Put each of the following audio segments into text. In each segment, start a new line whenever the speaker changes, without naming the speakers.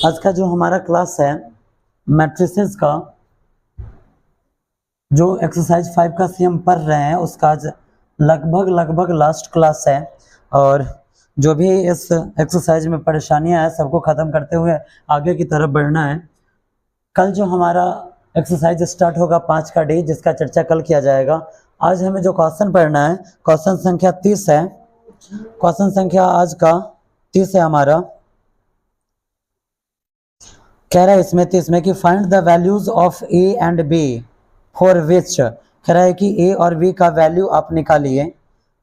आज का जो हमारा क्लास है मैट्रिसेस का, जो एक्सरसाइज 5 का सी हम पढ़ रहे हैं, उसका आज लगभग लास्ट क्लास है। और जो भी इस एक्सरसाइज में परेशानियां हैं सबको ख़त्म करते हुए आगे की तरफ बढ़ना है। कल जो हमारा एक्सरसाइज स्टार्ट होगा 5 का डी, जिसका चर्चा कल किया जाएगा। आज हमें जो क्वेश्चन पढ़ना है क्वेश्चन संख्या 30 है। क्वेश्चन संख्या आज का 30 है हमारा। कह रहा है इसमें 30 में कि find the values of A and B for which, कह रहा है कि ए और बी का वैल्यू आप निकालिए।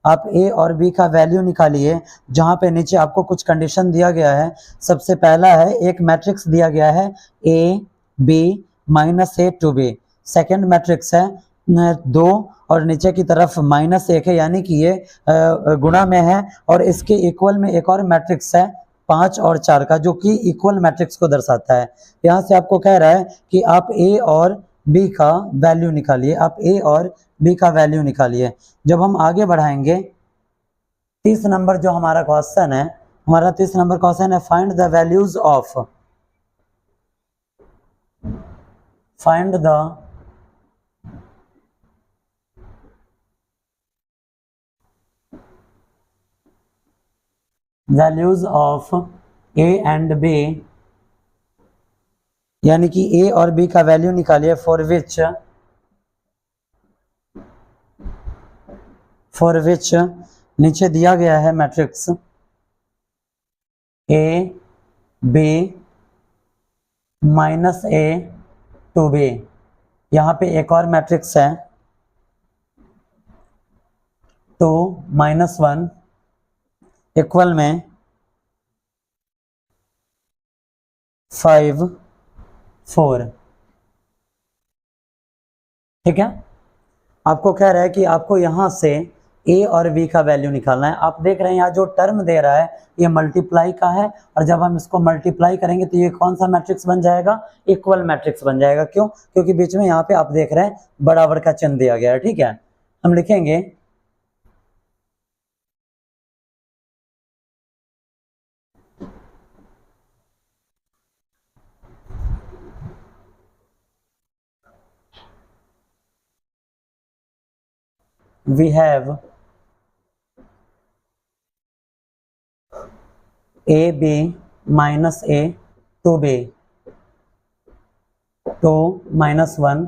आप ए और बी का वैल्यू निकालिए, जहाँ पे नीचे आपको कुछ कंडीशन दिया गया है। सबसे पहला है एक मैट्रिक्स दिया गया है A B minus A two B. Second matrix है 2 और नीचे की तरफ -1 है, यानी कि ये गुणा में है। और इसके इक्वल में एक और मैट्रिक्स है 5 और 4 का, जो कि इक्वल मैट्रिक्स को दर्शाता है। यहाँ से आपको कह रहा है कि आप ए और बी का वैल्यू निकालिए। आप ए और बी का वैल्यू निकालिए। जब हम आगे बढ़ाएंगे 30 नंबर जो हमारा क्वेश्चन है, हमारा 30 नंबर क्वेश्चन है find the values of, find the values of A and B, यानी कि ए और बी का वैल्यू निकालिए। फॉर विच नीचे दिया गया है matrix A B -a two B. यहाँ पे एक और मैट्रिक्स है 2 -1 इक्वल में 5 4। ठीक है, आपको कह रहा है कि आपको यहाँ से ए और बी का वैल्यू निकालना है। आप देख रहे हैं यहाँ जो टर्म दे रहा है ये मल्टीप्लाई का है, और जब हम इसको मल्टीप्लाई करेंगे तो ये कौन सा मैट्रिक्स बन जाएगा? इक्वल मैट्रिक्स बन जाएगा। क्यों? क्योंकि बीच में यहाँ पे आप देख रहे हैं बराबर का चिन्ह दिया गया है। ठीक है, हम लिखेंगे we have a b minus a to b 2 -1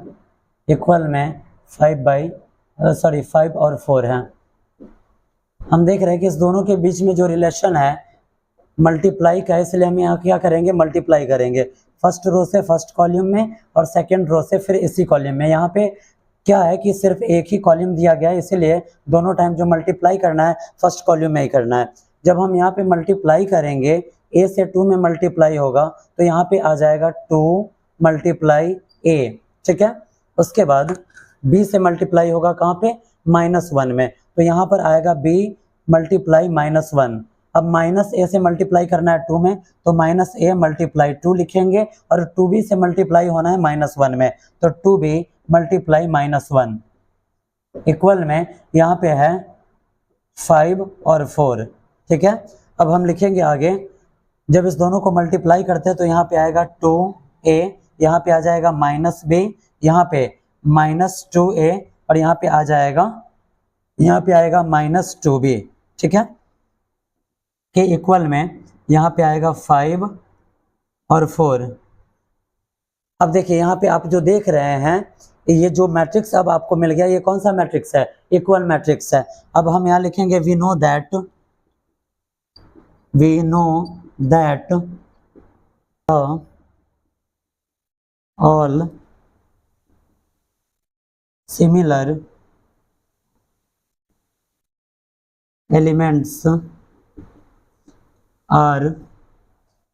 equal में 5 और 4 है। हम देख रहे हैं कि इस दोनों के बीच में जो रिलेशन है मल्टीप्लाई का है, इसलिए हम यहाँ क्या करेंगे? मल्टीप्लाई करेंगे। फर्स्ट रो से फर्स्ट कॉलम में और सेकंड रो से फिर इसी कॉलम में। यहाँ पे क्या है कि सिर्फ एक ही कॉलम दिया गया है, इसीलिए दोनों टाइम जो मल्टीप्लाई करना है फर्स्ट कॉलम में ही करना है। जब हम यहाँ पे मल्टीप्लाई करेंगे, ए से 2 में मल्टीप्लाई होगा तो यहाँ पे आ जाएगा 2 × a। ठीक है, उसके बाद b से मल्टीप्लाई होगा कहाँ पे? -1 में, तो यहाँ पर आएगा b × -1। अब -a से मल्टीप्लाई करना है 2 में, तो -a × 2 लिखेंगे, और 2b से मल्टीप्लाई होना है -1 में, तो 2b × -1 इक्वल में यहाँ पे है 5 और 4। ठीक है, अब हम लिखेंगे आगे। जब इस दोनों को मल्टीप्लाई करते हैं तो यहाँ पे आएगा 2a, यहाँ पे आ जाएगा -b, यहाँ पे -2a, और यहाँ पे आएगा -2b। ठीक है, के इक्वल में यहाँ पे आएगा 5 और 4। अब देखिए यहाँ पे आप जो देख रहे हैं ये जो मैट्रिक्स अब आपको मिल गया, ये कौन सा मैट्रिक्स है? इक्वल मैट्रिक्स है। अब हम यहाँ लिखेंगे we know that all similar elements are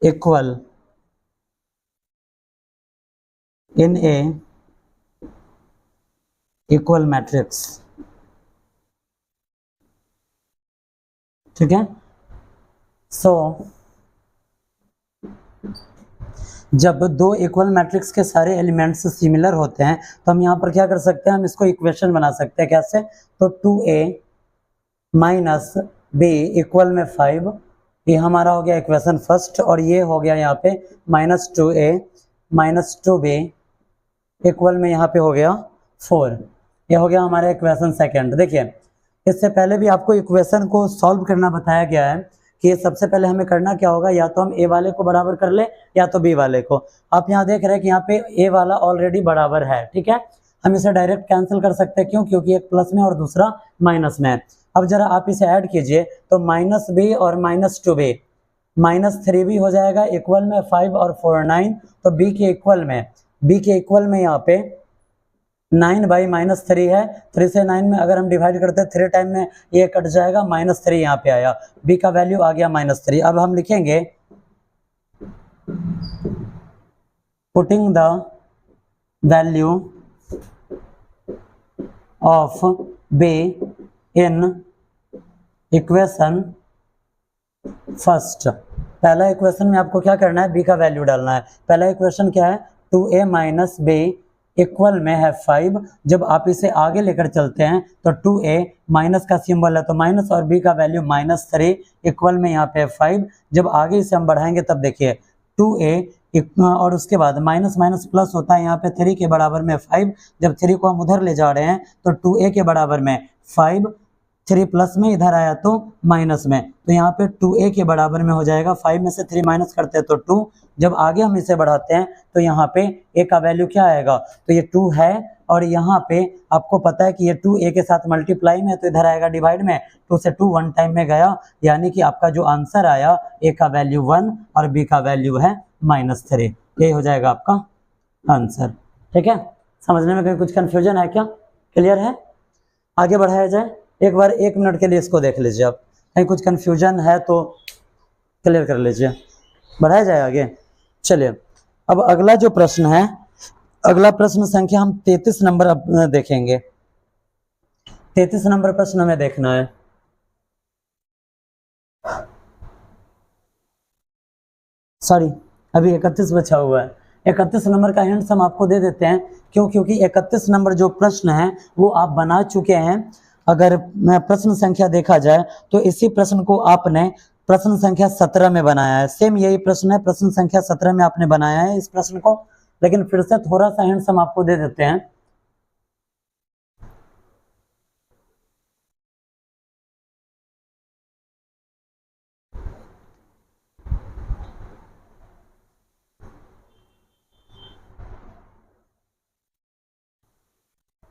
equal in a equal matrix। ठीक है, जब 2 इक्वल मैट्रिक्स के सारे एलिमेंट्स सिमिलर होते हैं तो हम यहाँ पर क्या कर सकते हैं? हम इसको इक्वेशन बना सकते हैं। कैसे? तो 2a - b इक्वल में 5 ये हमारा हो गया इक्वेशन फर्स्ट, और ये हो गया यहाँ पे -2a -2b इक्वल में यहाँ पे हो गया 4। ये हो गया हमारा इक्वेशन सेकंड। देखिए इससे पहले भी आपको इक्वेशन को सॉल्व करना बताया गया है कि ये सबसे पहले हमें करना क्या होगा, या तो हम ए वाले को बराबर कर ले या तो बी वाले को। आप यहाँ देख रहे हैं कि यहाँ पे ए वाला ऑलरेडी बराबर है, ठीक है, हम इसे डायरेक्ट कैंसिल कर सकते हैं। क्यों? क्योंकि एक प्लस में और दूसरा माइनस में है। अब जरा आप इसे ऐड कीजिए तो -b और -2b -3b हो जाएगा इक्वल में 5 और 4 9, तो b के इक्वल में यहाँ पे 9/-3 है। 3 से 9 में अगर हम डिवाइड करते हैं 3 टाइम में ये कट जाएगा, -3 यहाँ पे आया, b का वैल्यू आ गया -3। अब हम लिखेंगे putting the value of b in equation first. पहला इक्वेशन में आपको क्या करना है, b का वैल्यू डालना है। पहला इक्वेशन क्या है, 2a - b इक्वल में है 5। जब आप इसे आगे लेकर चलते हैं तो 2a माइनस का सिंबल है तो माइनस, और b का वैल्यू -3 इक्वल में यहाँ पे 5। जब आगे इसे हम बढ़ाएंगे तब देखिए 2a और उसके बाद माइनस माइनस प्लस होता है, यहाँ पे 3 के बराबर में 5। जब 3 को हम उधर ले जा रहे हैं तो 2a के बराबर में 5, 3 प्लस में इधर आया तो माइनस में, तो यहाँ पे 2a के बराबर में हो जाएगा। 5 में से 3 माइनस करते हैं तो 2। जब आगे हम इसे बढ़ाते हैं तो यहाँ पे a का वैल्यू क्या आएगा, तो ये 2 है, और यहाँ पे आपको पता है कि ये 2 a के साथ मल्टीप्लाई में, तो इधर आएगा डिवाइड में। 2 से 2 1 टाइम में गया, यानी कि आपका जो आंसर आया a का वैल्यू 1 और b का वैल्यू है -3। यही हो जाएगा आपका आंसर। ठीक है, समझने में कहीं कुछ कन्फ्यूजन है क्या? क्लियर है? आगे बढ़ाया जाए। एक बार 1 मिनट के लिए इसको देख लीजिए, आप कहीं कुछ कन्फ्यूजन है तो क्लियर कर लीजिए। बढ़ाया जाए आगे। चलिए अब अगला जो प्रश्न है, अगला प्रश्न संख्या हम 33 नंबर अब देखेंगे। 33 नंबर प्रश्न हमें देखना है। सॉरी, अभी 31 बचा हुआ है। 31 नंबर का हिंट हम आपको दे देते हैं। क्यों? क्योंकि 31 नंबर जो प्रश्न है वो आप बना चुके हैं। अगर प्रश्न संख्या देखा जाए तो इसी प्रश्न को आपने प्रश्न संख्या 17 में बनाया है। सेम यही प्रश्न है, प्रश्न संख्या 17 में आपने बनाया है इस प्रश्न को, लेकिन फिर से थोड़ा सा हिंट हम आपको दे देते हैं।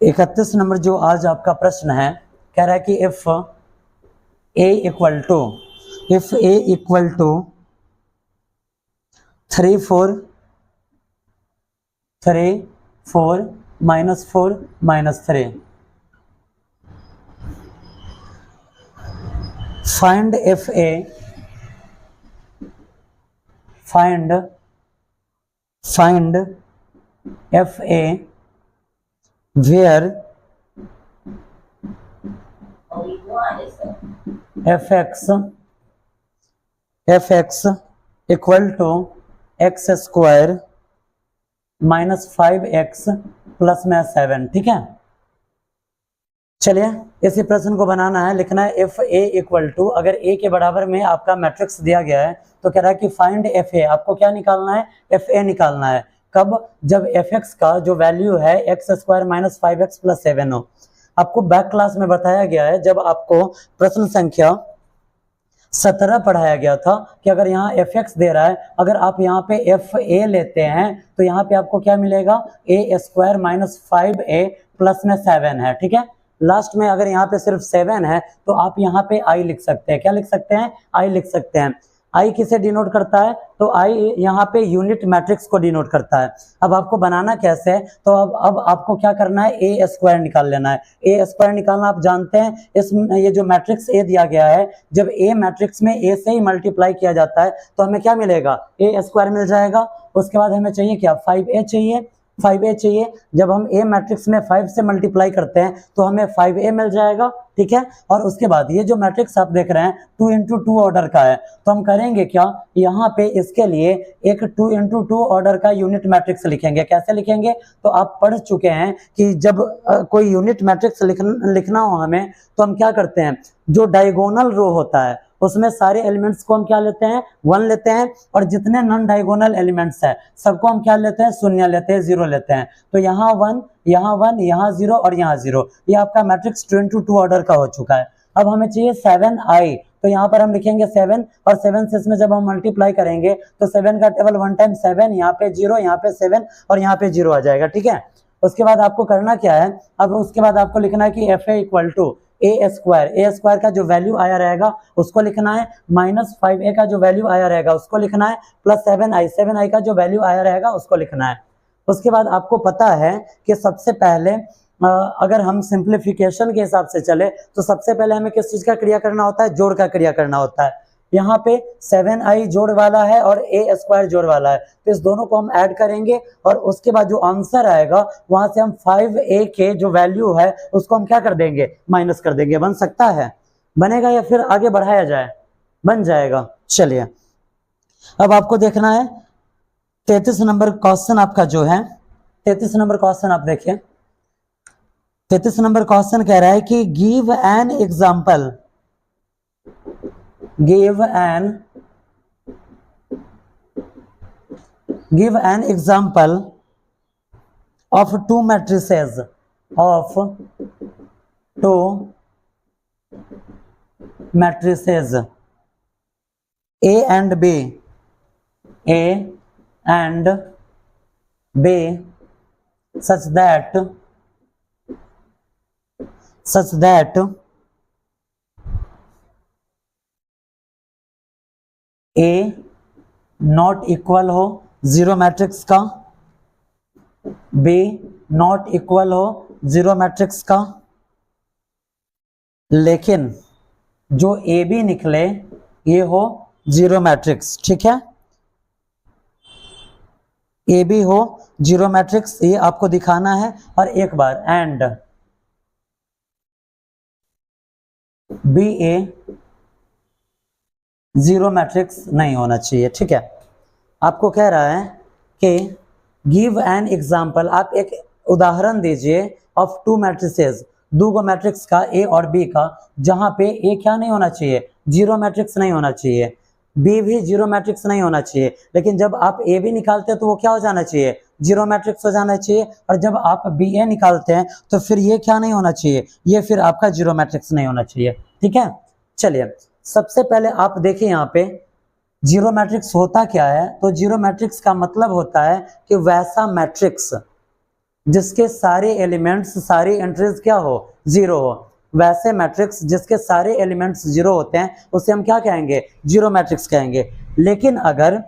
इकतीस नंबर जो आज आपका प्रश्न है, कह रहा है कि if a equal to 3 4 -4 -3 find if a where fx equal to x² -5x plus में 7। ठीक है, चलिए इसी प्रश्न को बनाना है। लिखना है इफ a इक्वल टू, अगर a के बराबर में आपका मैट्रिक्स दिया गया है तो कह रहा है कि फाइंड एफ ए। आपको क्या निकालना है? एफ ए निकालना है। कब? जब fx का जो वैल्यू है x² -5x प्लस 7 हो। आपको बैक क्लास में बताया गया है, जब आपको प्रश्न संख्या 17 पढ़ाया गया था कि अगर यहाँ fx दे रहा है, अगर आप यहाँ पे fa लेते हैं तो यहाँ पे आपको क्या मिलेगा? a² -5a प्लस में 7 है। ठीक है, लास्ट में अगर यहाँ पे सिर्फ 7 है तो आप यहाँ पे i लिख सकते हैं। क्या लिख सकते हैं? i लिख सकते हैं। i किसे डिनोट करता है? तो i यहाँ पे यूनिट मैट्रिक्स को डिनोट करता है। अब आपको बनाना कैसे है? तो अब आपको क्या करना है? a² निकाल लेना है। a² निकालना आप जानते हैं, ये जो मैट्रिक्स a दिया गया है, जब a मैट्रिक्स में a से ही मल्टीप्लाई किया जाता है तो हमें क्या मिलेगा? a² मिल जाएगा। उसके बाद हमें चाहिए क्या? 5a चाहिए। 5a चाहिए। जब हम a मैट्रिक्स में 5 से मल्टीप्लाई करते हैं तो हमें 5a मिल जाएगा। ठीक है, और उसके बाद ये जो मैट्रिक्स आप देख रहे हैं 2 × 2 ऑर्डर का है, तो हम करेंगे क्या? यहाँ पे इसके लिए एक 2 × 2 ऑर्डर का यूनिट मैट्रिक्स लिखेंगे। कैसे लिखेंगे? तो आप पढ़ चुके हैं कि जब कोई यूनिट मैट्रिक्स लिखना हो हमें तो हम क्या करते हैं? जो डायगोनल रो होता है उसमें सारे एलिमेंट्स को हम क्या लेते हैं, 1 लेते हैं, और जितने नॉन डायगोनल एलिमेंट्स है सबको हम क्या लेते हैं, शून्य लेते हैं, 0 लेते हैं। तो यहाँ 1, यहाँ 1, यहाँ 0 और यहाँ 0, ये आपका मैट्रिक्स 2 into 2 ऑर्डर का हो चुका है। अब हमें चाहिए 7i, तो यहाँ पर हम लिखेंगे 7, और 7 से इसमें जब हम मल्टीप्लाई करेंगे तो 7 का टेबल 1 टाइम 7, यहाँ पे 0, यहाँ पे 7 और यहाँ पे 0 आ जाएगा, ठीक है। उसके बाद आपको करना क्या है, अब उसके बाद आपको लिखना है कि fa equal to A square का जो वैल्यू आया रहेगा उसको लिखना है, माइनस 5a का जो वैल्यू आया रहेगा उसको लिखना है, प्लस 7i का जो वैल्यू आया रहेगा उसको लिखना है। उसके बाद आपको पता है कि सबसे पहले अगर हम सिंप्लीफिकेशन के हिसाब से चले तो सबसे पहले हमें किस चीज का क्रिया करना होता है, जोड़ का क्रिया करना होता है। यहाँ पे 7i जोड़ वाला है और a स्क्वायर जोड़ वाला है, तो इस दोनों को हम ऐड करेंगे और उसके बाद जो आंसर आएगा वहां से हम 5a के जो वैल्यू है उसको हम क्या कर देंगे, माइनस कर देंगे। बन सकता है, बनेगा या फिर आगे बढ़ाया जाए, बन जाएगा। चलिए अब आपको देखना है 33 नंबर क्वेश्चन आपका जो है, 33 नंबर क्वेश्चन आप देखिए। 33 नंबर क्वेश्चन कह रहा है कि give an example, give an example of two matrices A and B such that A not equal हो जीरो मैट्रिक्स का, B नॉट इक्वल हो जीरो मैट्रिक्स का, लेकिन जो ए बी निकले ये हो जीरो मैट्रिक्स, ठीक है, ए बी हो जीरो मैट्रिक्स, ये आपको दिखाना है। और एक बार and B A zero matrix नहीं होना चाहिए, ठीक है। आपको कह रहा है कि गिव एन एग्जाम्पल, आप एक उदाहरण दीजिए ऑफ टू मैट्रिसेस, दो मैट्रिक्स का ए और बी का, जहां पे ए क्या नहीं होना चाहिए, जीरो मैट्रिक्स नहीं होना चाहिए, बी भी जीरो मैट्रिक्स नहीं होना चाहिए, लेकिन जब आप ए बी निकालते हैं तो वो क्या हो जाना चाहिए, जीरो मैट्रिक्स हो जाना चाहिए, और जब आप बी ए निकालते हैं तो फिर ये क्या नहीं होना चाहिए, ये फिर आपका जीरो मैट्रिक्स नहीं होना चाहिए, ठीक है। चलिए सबसे पहले आप देखिए यहाँ पे जीरो मैट्रिक्स होता क्या है, तो जीरो मैट्रिक्स का मतलब होता है कि वैसा मैट्रिक्स जिसके सारे एलिमेंट्स, सारी एंट्रीज क्या हो, जीरो हो, वैसे मैट्रिक्स जिसके सारे एलिमेंट्स जीरो होते हैं उसे हम क्या कहेंगे, जीरो मैट्रिक्स कहेंगे। लेकिन अगर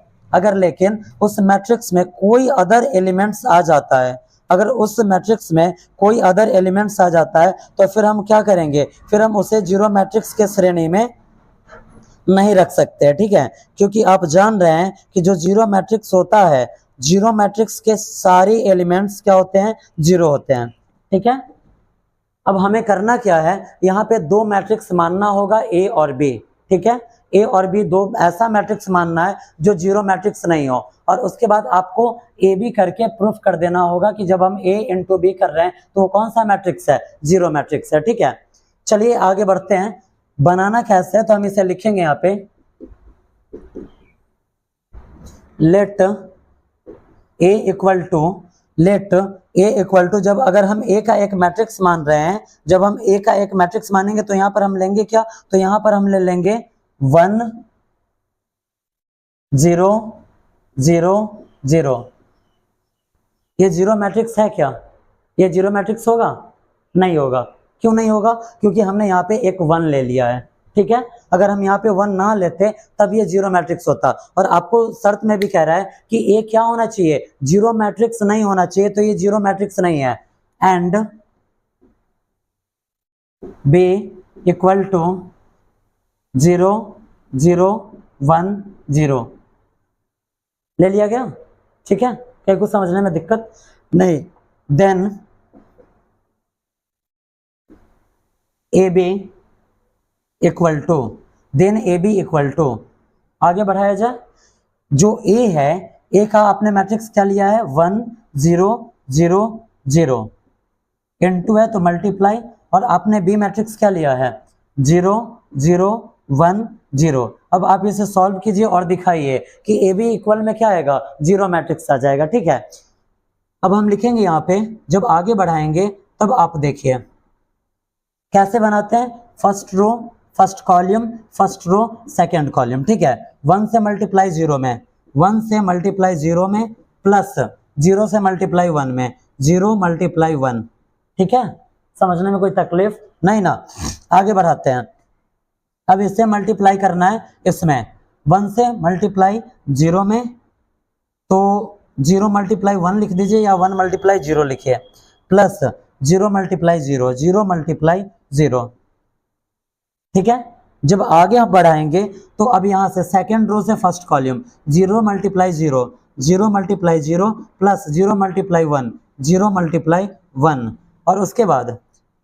लेकिन उस मैट्रिक्स में कोई अदर एलिमेंट्स आ जाता है, अगर उस मैट्रिक्स में कोई अदर एलिमेंट्स आ जाता है तो फिर हम क्या करेंगे, फिर हम उसे जीरो मैट्रिक्स के श्रेणी में नहीं रख सकते, ठीक है, क्योंकि आप जान रहे हैं कि जो जीरो मैट्रिक्स होता है, जीरो मैट्रिक्स के सारे एलिमेंट्स क्या होते हैं, जीरो होते हैं, ठीक है। अब हमें करना क्या है, यहाँ पे दो मैट्रिक्स मानना होगा ए और बी, ठीक है, ए और बी दो ऐसा मैट्रिक्स मानना है जो जीरो मैट्रिक्स नहीं हो, और उसके बाद आपको ए बी करके प्रूफ कर देना होगा कि जब हम ए इंटू बी कर रहे हैं तो वो कौन सा मैट्रिक्स है, जीरो मैट्रिक्स है, ठीक है। चलिए आगे बढ़ते हैं, बनाना कैसे है, तो हम इसे लिखेंगे यहाँ पे, लेट ए इक्वल टू, जब अगर हम ए का एक मैट्रिक्स मान रहे हैं, जब हम ए का एक मैट्रिक्स मानेंगे तो यहाँ पर हम लेंगे क्या, तो यहाँ पर हम ले लेंगे 1 0 0 0। ये जीरो मैट्रिक्स है क्या, ये जीरो मैट्रिक्स होगा, नहीं होगा, क्यों नहीं होगा, क्योंकि हमने यहाँ पे एक 1 ले लिया है, ठीक है। अगर हम यहाँ पे 1 ना लेते तब ये जीरो मैट्रिक्स होता, और आपको शर्त में भी कह रहा है कि ए क्या होना चाहिए, जीरो मैट्रिक्स नहीं होना चाहिए, तो ये जीरो मैट्रिक्स नहीं है। एंड बी इक्वल टू 0 0 1 0 ले लिया गया, ठीक है, क्या कुछ समझने में दिक्कत नहीं। Then A B equal to, आगे बढ़ाया जाए, जो ए है, ए का आपने मैट्रिक्स क्या लिया है, 1 0 0 0, इनटू है तो मल्टीप्लाई, और आपने बी मैट्रिक्स क्या लिया है, 0 0 1 0। अब आप इसे सॉल्व कीजिए और दिखाइए कि ए बी इक्वल में क्या आएगा, जीरो मैट्रिक्स आ जाएगा। ठीक है, अब हम लिखेंगे यहाँ पे, जब आगे बढ़ाएंगे तब आप देखिए कैसे बनाते हैं, first row first column, first row second column. ठीक है, 1 से मल्टीप्लाई 0 में, 1 से मल्टीप्लाई 0 में, प्लस 0 से मल्टीप्लाई 1 में, 0 मल्टीप्लाई 1। ठीक है, समझने में कोई तकलीफ नहीं ना। आगे बढ़ाते हैं, अब इससे मल्टीप्लाई करना है इसमें, 1 से मल्टीप्लाई 0 में, तो 0 मल्टीप्लाई 1 लिख दीजिए या 1 मल्टीप्लाई 0 लिखिए, प्लस 0 मल्टीप्लाई 0, 0 मल्टीप्लाई 0। ठीक है, जब आगे आप बढ़ाएंगे तो अब यहाँ से सेकेंड रो से first column, 0 multiply 0, 0 multiply 0, plus 0 multiply 1, 0 multiply 1। और उसके बाद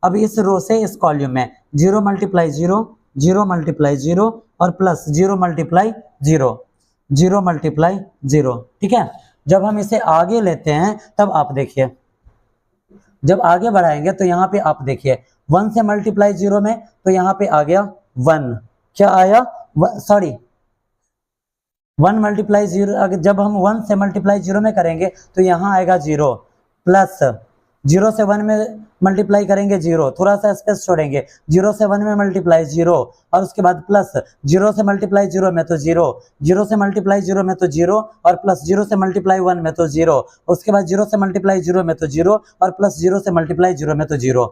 अब इस रो से इस कॉलम में 0 मल्टीप्लाई 0, 0 मल्टीप्लाई 0 और प्लस 0 मल्टीप्लाई 0, 0 मल्टीप्लाई 0। ठीक है, जब हम इसे आगे लेते हैं तब आप देखिए, जब आगे बढ़ाएंगे तो यहाँ पे आप देखिए 1 से मल्टीप्लाई 0 में, तो यहाँ पे आ गया 1, क्या आया, सॉरी 1 मल्टीप्लाई 0, जब हम 1 से मल्टीप्लाई 0 में करेंगे तो यहाँ आएगा 0, प्लस 0 से 1 में मल्टीप्लाई करेंगे 0, थोड़ा सा स्पेस छोड़ेंगे, 0 से 1 में मल्टीप्लाई 0, और उसके बाद प्लस 0 से मल्टीप्लाई 0 में तो 0, 0 से मल्टीप्लाई 0 में तो 0, और प्लस 0 से मल्टीप्लाई 1 में तो 0, उसके बाद 0 से मल्टीप्लाई 0 में तो 0, और प्लस 0 से मल्टीप्लाई 0 में तो 0।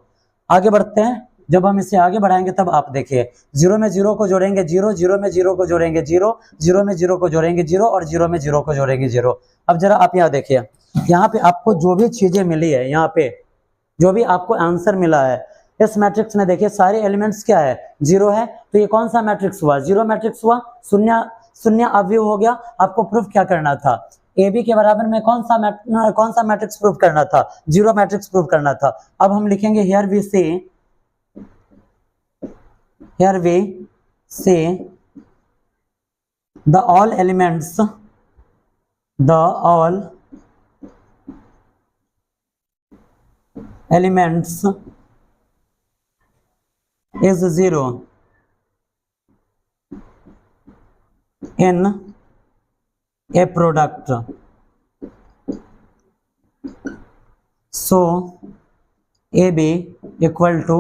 आगे बढ़ते हैं, जब हम इसे आगे बढ़ाएंगे तब आप देखिए, 0 में 0 को जोड़ेंगे 0, 0 में 0 को जोड़ेंगे 0, 0 में 0 को जोड़ेंगे 0, और 0 में 0 को जोड़ेंगे 0। अब जरा आप यहाँ देखिए, यहाँ पे आपको जो भी चीजें मिली है, यहाँ पे जो भी आपको आंसर मिला है इस मैट्रिक्स में, देखिए सारे एलिमेंट्स क्या है, 0 है, तो ये कौन सा मैट्रिक्स हुआ, 0 मैट्रिक्स हुआ, शून्य शून्य अवयव हो गया। आपको प्रूफ क्या करना था, ए बी के बराबर में कौन सा मैट्रिक्स प्रूफ करना था, 0 मैट्रिक्स प्रूफ करना था। अब हम लिखेंगे here we say the all elements is 0 in a product, so AB equal to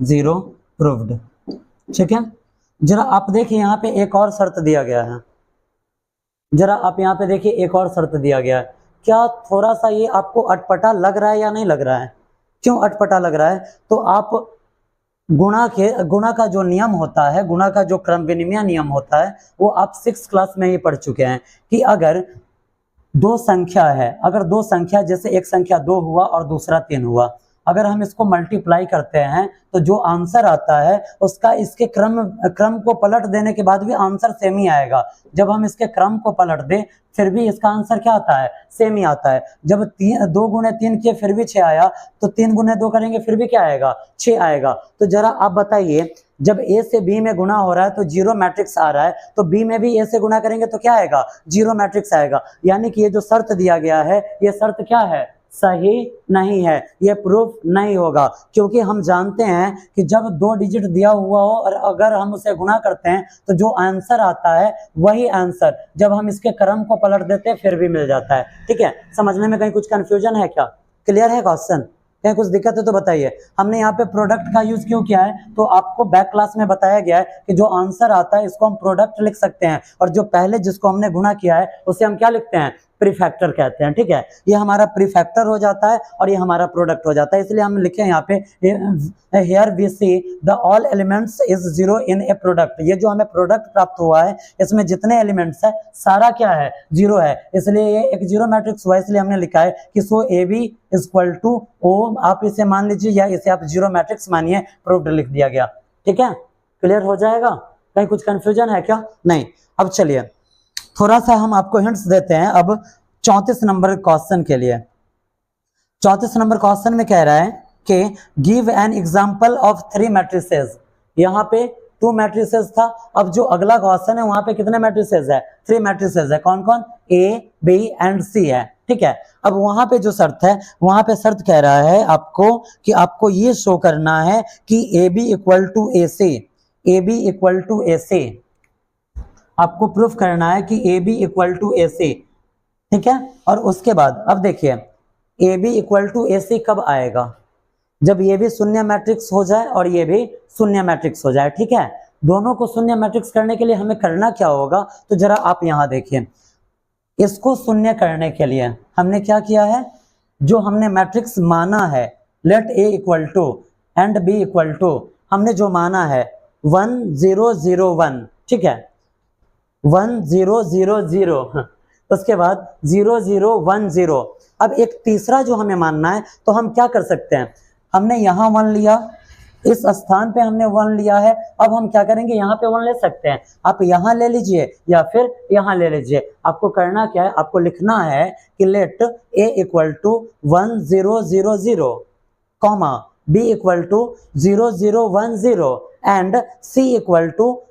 0 proved। ठीक है, जरा आप देखिए यहाँ पे एक और शर्त दिया गया है, जरा आप यहाँ पे देखिए एक और शर्त दिया गया है। क्या थोड़ा सा ये आपको अटपटा लग रहा है या नहीं लग रहा है? क्यों अटपटा लग रहा है? तो आप गुणा का जो नियम होता है, गुणा का जो क्रम विनिमय नियम होता है, वो आप 6th क्लास में ही पढ़ चुके हैं कि अगर दो संख्या है, अगर दो संख्या, जैसे एक संख्या 2 हुआ और दूसरा 3 हुआ, अगर हम इसको मल्टीप्लाई करते हैं तो जो आंसर आता है उसका इसके क्रम को पलट देने के बाद भी आंसर सेम ही आएगा। जब हम इसके क्रम को पलट दें फिर भी इसका आंसर क्या आता है, सेम ही आता है। जब 2 गुणे 3 किए फिर भी 6 आया, तो 3 गुणे 2 करेंगे फिर भी क्या आएगा, 6 आएगा। तो जरा आप बताइए, जब ए से बी में गुना हो रहा है तो 0 मैट्रिक्स आ रहा है, तो बी में भी ए से गुना करेंगे तो क्या आएगा, 0 मैट्रिक्स आएगा। यानी कि ये जो शर्त दिया गया है, ये शर्त क्या है, सही नहीं है, ये प्रूफ नहीं होगा। क्योंकि हम जानते हैं कि जब 2 डिजिट दिया हुआ हो और अगर हम उसे गुणा करते हैं तो जो आंसर आता है वही आंसर जब हम इसके क्रम को पलट देते हैं फिर भी मिल जाता है। ठीक है, समझने में कहीं कुछ कंफ्यूजन है क्या, क्लियर है क्वेश्चन, कहीं कुछ दिक्कत है तो बताइए। हमने यहाँ पे प्रोडक्ट का यूज क्यों किया है, तो आपको बैक क्लास में बताया गया है कि जो आंसर आता है इसको हम प्रोडक्ट लिख सकते हैं, और जो पहले जिसको हमने गुणा किया है उसे हम क्या लिखते हैं, प्रीफैक्टर कहते हैं। ठीक है, ये हमारा प्रीफैक्टर हो जाता है और ये हमारा प्रोडक्ट हो जाता है। इसलिए हम लिखे यहाँ पे here we see the all elements is 0 in a product. ये जो हमें प्रोडक्ट प्राप्त हुआ है इसमें जितने एलिमेंट्स है सारा क्या है, 0 है, इसलिए ये एक 0 मैट्रिक्स हुआ। इसलिए हमने लिखा है कि so A B equal to O, आप इसे मान लीजिए या इसे आप 0 मैट्रिक्स मानिए, प्रूव्ड लिख दिया गया। ठीक है, क्लियर हो जाएगा, कहीं कुछ कंफ्यूजन है क्या, नहीं। अब चलिए थोड़ा सा हम आपको हिंट्स देते हैं अब 34 नंबर क्वेश्चन के लिए। 34 नंबर क्वेश्चन में कह रहा है कि give an example of 3 matrices. यहाँ पे 2 मैट्रिसेस था, अब जो अगला क्वेश्चन है वहां पे कितने मैट्रिसेस है, 3 मैट्रिसेस है। कौन कौन, ए बी एंड सी है। ठीक है, अब वहां पे जो शर्त है, वहां पे शर्त कह रहा है आपको कि आपको ये शो करना है कि A B equal to A C, A B equal to A C, आपको प्रूफ करना है कि A B equal to A C, ठीक है। और उसके बाद अब देखिए A B equal to A C कब आएगा, जब ये भी शून्य मैट्रिक्स हो जाए और ये भी शून्य मैट्रिक्स हो जाए, ठीक है। दोनों को शून्य मैट्रिक्स करने के लिए हमें करना क्या होगा, तो जरा आप यहाँ देखिए, इसको शून्य करने के लिए हमने क्या किया है, जो हमने मैट्रिक्स माना है let A equal to and B equal to, हमने जो माना है 1 0 0 1, ठीक है, 1 0 0 0, उसके बाद 0 0 1 0। अब एक तीसरा जो हमें मानना है, तो हम क्या कर सकते हैं, हमने यहाँ 1 लिया, इस स्थान पे हमने 1 लिया है, अब हम क्या करेंगे, यहाँ पे 1 ले सकते हैं, आप यहाँ ले लीजिए या फिर यहाँ ले लीजिए। आपको करना क्या है, आपको लिखना है कि let A equal to 1 0 0 0, comma B equal to 0 0 1 0 and C equal to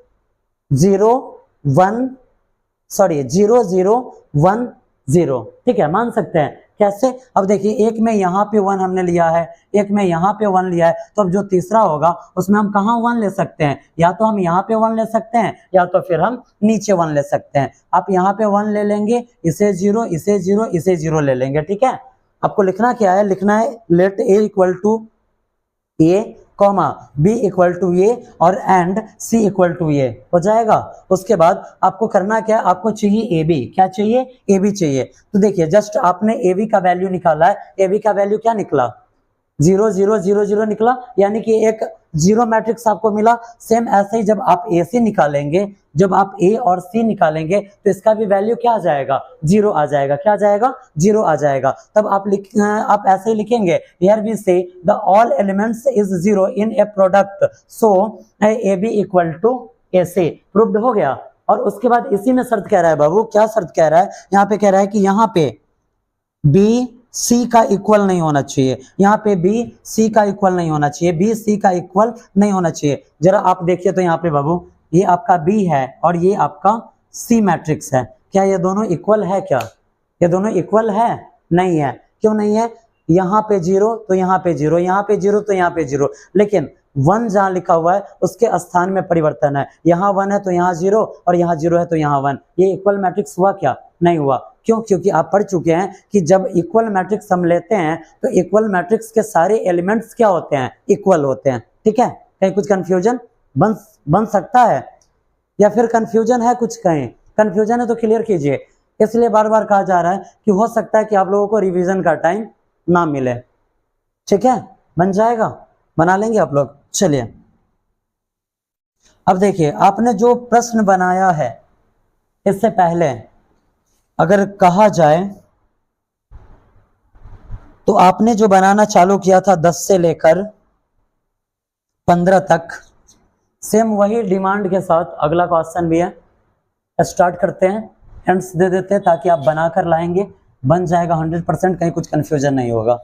0 0 0 1 0, ठीक है। मान सकते हैं कैसे, अब देखिए एक में यहाँ पे 1 हमने लिया है, एक में यहाँ पे 1 लिया है, तो अब जो तीसरा होगा उसमें हम कहाँ 1 ले सकते हैं, या तो हम यहाँ पे 1 ले सकते हैं या तो फिर हम नीचे 1 ले सकते हैं। आप यहाँ पे 1 ले लेंगे, इसे 0 इसे 0 इसे 0 ले लेंगे, ठीक है। आपको लिखना क्या है, लिखना है let A equal to A comma B equal to A और and C equal to A, हो जाएगा। उसके बाद आपको करना क्या है, आपको चाहिए ए बी, क्या चाहिए, ए बी चाहिए। तो देखिए जस्ट आपने ए बी का वैल्यू निकाला है, ए बी का वैल्यू क्या निकला, 0 0 0 0 निकला, यानी कि एक जीरो मैट्रिक्स आपको मिला। सेम ऐसे ही जब आप ए सी निकालेंगे, जब आप ए और सी निकालेंगे तो इसका भी वैल्यू क्या आ जाएगा, 0 आ जाएगा, क्या आ जाएगा, 0 आ जाएगा। तब आप ऐसे ही लिखेंगे, here we say the all elements is 0 in a product, so A B equal to A C, proved हो गया। और उसके बाद इसी में शर्त कह रहा है बाबू, क्या शर्त कह रहा है, यहाँ पे कह रहा है कि यहाँ पे बी सी का इक्वल नहीं होना चाहिए, यहाँ पे बी सी का इक्वल नहीं होना चाहिए, बी सी का इक्वल नहीं होना चाहिए। जरा आप देखिए तो यहाँ पे बाबू ये आपका बी है और ये आपका सी मैट्रिक्स है, क्या ये दोनों इक्वल है, क्या ये दोनों इक्वल है, नहीं है। क्यों नहीं है, यहाँ पे 0 तो यहाँ पे 0, यहाँ पे 0 तो यहाँ पे 0, लेकिन 1 जहाँ लिखा हुआ है उसके स्थान में परिवर्तन है, यहाँ 1 है तो यहाँ 0 और यहाँ 0 है तो यहाँ 1, ये इक्वल मैट्रिक्स हुआ क्या, नहीं हुआ। क्यों, क्योंकि आप पढ़ चुके हैं कि जब इक्वल मैट्रिक्स हम लेते हैं तो इक्वल मैट्रिक्स के सारे एलिमेंट्स क्या होते हैं, इक्वल होते हैं, ठीक है। कहीं कुछ कंफ्यूजन बन सकता है या फिर कंफ्यूजन है, कुछ कहीं कंफ्यूजन है तो क्लियर कीजिए। इसलिए बार बार कहा जा रहा है कि हो सकता है कि आप लोगों को रिवीजन का टाइम ना मिले, ठीक है। बन जाएगा, बना लेंगे आप लोग। चलिए अब देखिए, आपने जो प्रश्न बनाया है इससे पहले अगर कहा जाए तो आपने जो बनाना चालू किया था 10 से लेकर 15 तक, सेम वही डिमांड के साथ अगला क्वेश्चन भी है। स्टार्ट करते हैं, एंड्स दे देते हैं ताकि आप बनाकर लाएंगे, बन जाएगा 100%, कहीं कुछ कंफ्यूजन नहीं होगा।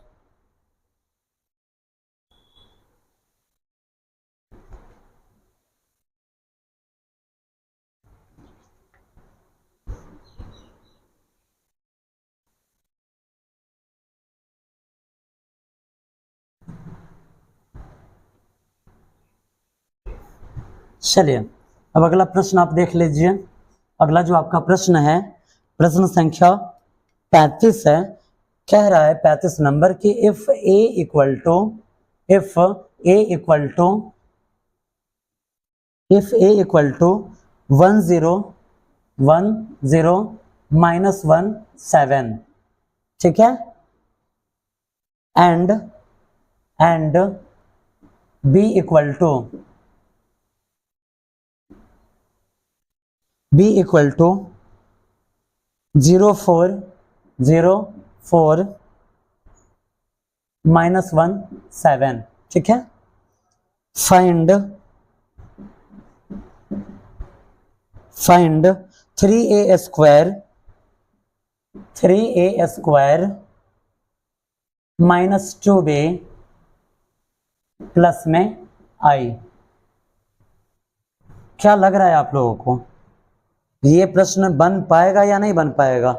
चलिए अब अगला प्रश्न आप देख लीजिए। अगला जो आपका प्रश्न है, प्रश्न संख्या 35 है। कह रहा है 35 नंबर की इफ ए इक्वल टू 1 0 1 0 -1 7, ठीक है, एंड बी इक्वल टू -0 4 0 4 -1 7, ठीक है। Find 3a square -2b plus में i। क्या लग रहा है आप लोगों को, ये प्रश्न बन पाएगा या नहीं बन पाएगा?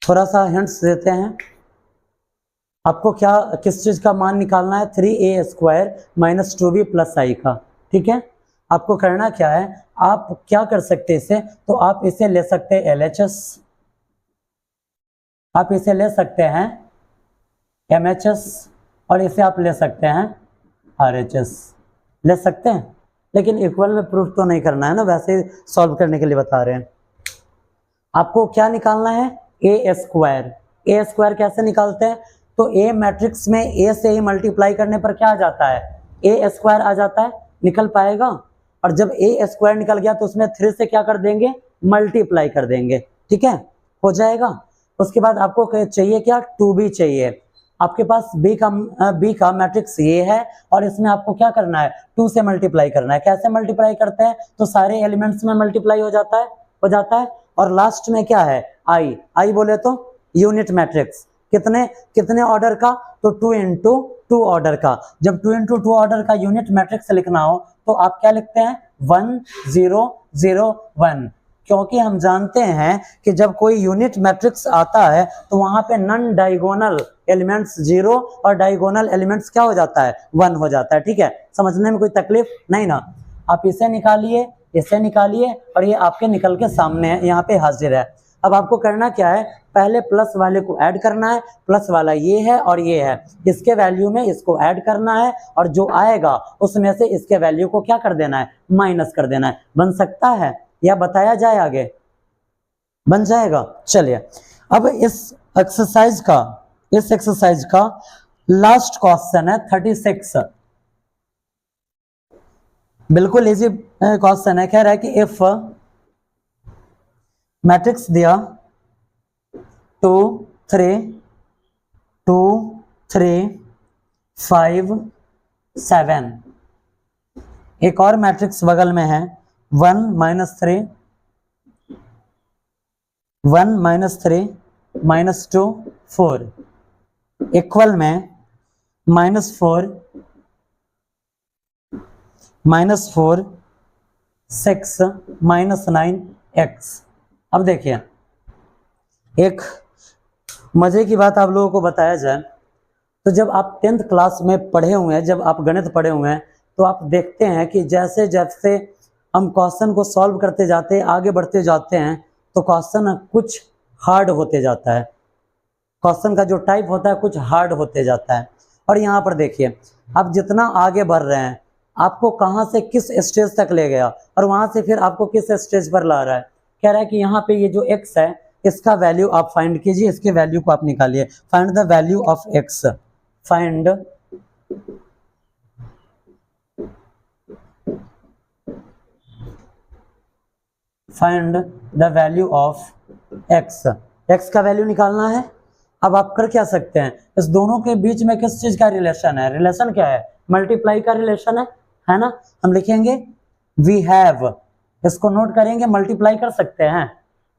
थोड़ा सा हिंट्स देते हैं आपको, क्या किस चीज का मान निकालना है, 3a square -2b plus i का। ठीक है। आपको करना क्या है, आप क्या कर सकते हैं इसे, तो आप इसे ले सकते हैं LHS, आप इसे ले सकते हैं MHS, और इसे आप ले सकते हैं RHS, ले सकते हैं, लेकिन इक्वल में प्रूफ तो नहीं करना है ना, वैसे ही सॉल्व करने के लिए बता रहे हैं। आपको क्या निकालना है, A स्क्वायर। A स्क्वायर कैसे निकालते हैं, तो A मैट्रिक्स में A से ही मल्टीप्लाई करने पर क्या आ जाता है, A स्क्वायर आ जाता है, निकल पाएगा। और जब A स्क्वायर निकल गया तो उसमें 3 से क्या कर देंगे, मल्टीप्लाई कर देंगे, ठीक है, हो जाएगा। उसके बाद आपको चाहिए क्या, 2B चाहिए। आपके पास B का मैट्रिक्स ये है, और इसमें आपको क्या करना है, 2 से मल्टीप्लाई करना है। कैसे मल्टीप्लाई करते हैं, तो सारे एलिमेंट्स में मल्टीप्लाई हो जाता है, और लास्ट में क्या है, आई बोले तो यूनिट मैट्रिक्स, कितने ऑर्डर का, तो 2 into 2 ऑर्डर का। जब 2 into 2 ऑर्डर का यूनिट मैट्रिक्स लिखना हो तो आप क्या लिखते हैं, 1 0 0 1, क्योंकि हम जानते हैं कि जब कोई यूनिट मैट्रिक्स आता है तो वहां पे नॉन डायगोनल एलिमेंट्स 0 और डायगोनल एलिमेंट्स क्या हो जाता है, 1 हो जाता है, ठीक है। समझने में कोई तकलीफ नहीं ना। आप इसे निकालिए, इसे निकालिए, और ये आपके निकल के सामने है, यहाँ पे हाजिर है। अब आपको करना क्या है, पहले प्लस वाले को ऐड करना है, प्लस वाला ये है और ये है, इसके वैल्यू में इसको ऐड करना है, और जो आएगा उसमें से इसके वैल्यू को क्या कर देना है, माइनस कर देना है। बन सकता है या बताया जाए आगे, बन जाएगा। चलिए, अब इस एक्सरसाइज का लास्ट क्वेश्चन है 36, बिल्कुल इजी क्वेश्चन है। कह रहा है कि इफ मैट्रिक्स दिया 2 3 2 3 5 7, एक और मैट्रिक्स बगल में है 1 -3 1 -3 -2 4, इक्वल में -4 6 -9 x। अब देखिए, एक मजे की बात आप लोगों को बताया जाए तो जब आप 10th क्लास में पढ़े हुए हैं, जब आप गणित पढ़े हुए हैं, तो आप देखते हैं कि जैसे जैसे हम क्वेश्चन को सॉल्व करते जाते हैं, आगे बढ़ते जाते हैं, तो क्वेश्चन कुछ हार्ड होते जाता है, क्वेश्चन का जो टाइप होता है कुछ हार्ड होते जाता है। और यहाँ पर देखिए, आप जितना आगे बढ़ रहे हैं, आपको कहाँ से किस स्टेज तक ले गया, और वहां से फिर आपको किस स्टेज पर ला रहा है। कह रहा है कि यहाँ पे ये जो x है, इसका वैल्यू आप फाइंड कीजिए, इसके वैल्यू को आप निकालिए। Find the value of x, find the value of x का वैल्यू निकालना है। अब आप कर क्या सकते हैं, इस दोनों के बीच में किस चीज का रिलेशन है, रिलेशन क्या है, मल्टीप्लाई का रिलेशन है ना। हम लिखेंगे वी हैव, इसको नोट करेंगे, मल्टीप्लाई कर सकते हैं।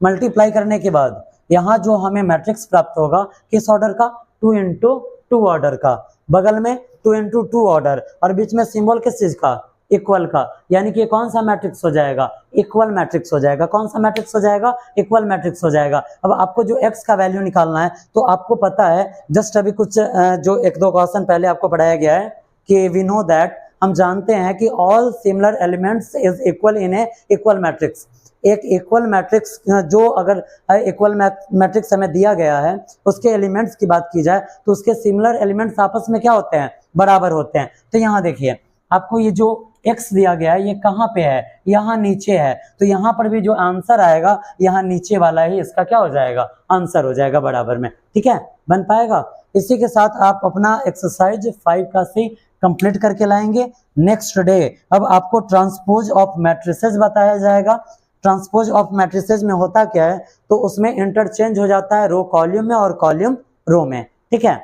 मल्टीप्लाई करने के बाद यहाँ जो हमें मैट्रिक्स प्राप्त होगा किस ऑर्डर का, 2 into 2 ऑर्डर का, बगल में 2 into 2 ऑर्डर, और बीच में सिंबल किस चीज का, इक्वल का, यानी कि कौन सा मैट्रिक्स हो जाएगा, इक्वल मैट्रिक्स हो जाएगा। कौन सा मैट्रिक्स हो जाएगा, इक्वल मैट्रिक्स हो जाएगा। अब आपको जो x का वैल्यू निकालना है, तो आपको पता है, जस्ट अभी कुछ जो 1-2 क्वेश्चन पहले आपको पढ़ाया गया है कि वी नो दैट, हम जानते हैं कि all similar elements is equal in A equal matrix. एक इक्वल मैट्रिक्स जो अगर इक्वल मैट्रिक्स हमें दिया गया है, उसके एलिमेंट्स की बात की जाए तो उसके सिमिलर एलिमेंट्स आपस में क्या होते हैं, बराबर होते हैं। तो यहाँ देखिए, आपको ये जो x दिया गया है ये कहाँ पे है, यहाँ नीचे है, तो यहाँ पर भी जो आंसर आएगा यहाँ नीचे वाला ही इसका क्या हो जाएगा, आंसर हो जाएगा बराबर में, ठीक है, बन पाएगा। इसी के साथ आप अपना एक्सरसाइज 5 का C कंप्लीट करके लाएंगे। नेक्स्ट डे अब आपको ट्रांसपोज ऑफ मैट्रिसेस बताया जाएगा। ट्रांसपोज ऑफ मैट्रिसेस में होता क्या है, तो उसमें इंटरचेंज हो जाता है रो कॉलम में और कॉलम रो में, ठीक है,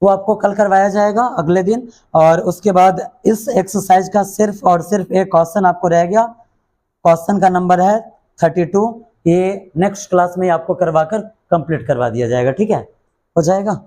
वो आपको कल करवाया जाएगा अगले दिन। और उसके बाद इस एक्सरसाइज का सिर्फ और सिर्फ एक क्वेश्चन आपको रह गया, क्वेश्चन का नंबर है 32, ये नेक्स्ट क्लास में आपको करवाकर कंप्लीट करवा दिया जाएगा, ठीक है, हो जाएगा।